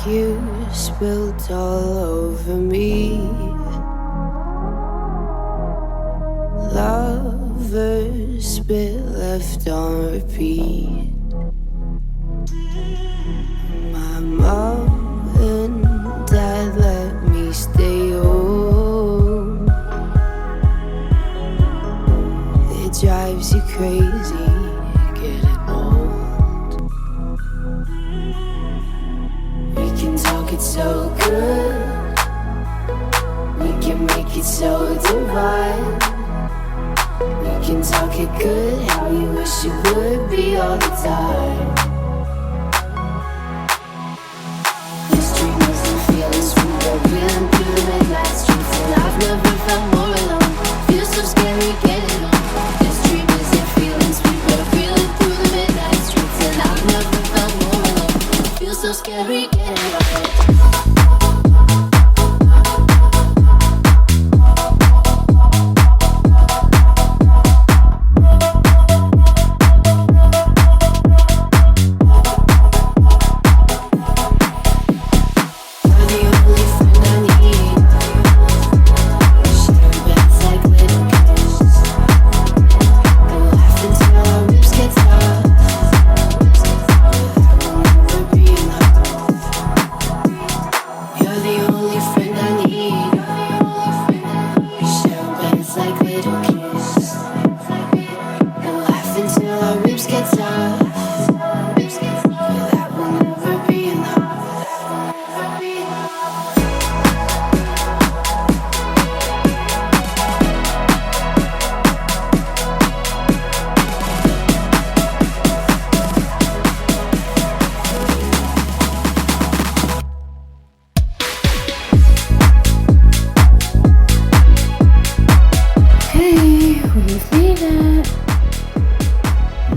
you spilled all over me. Lovers spit left on repeat. My mom and dad let me stay home. It drives you crazy getting old. We can talk it so good, we can make it so divine. We can talk it good, how you wish it would be all the time. These dreams and feelings we were reeling through the midnight streets, and I've never felt more alone. Feels so scary getting on. These dreams and feelings we were reeling through the midnight streets, and I've never felt more alone. Feels so scary getting on.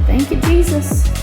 Thank you, Jesus.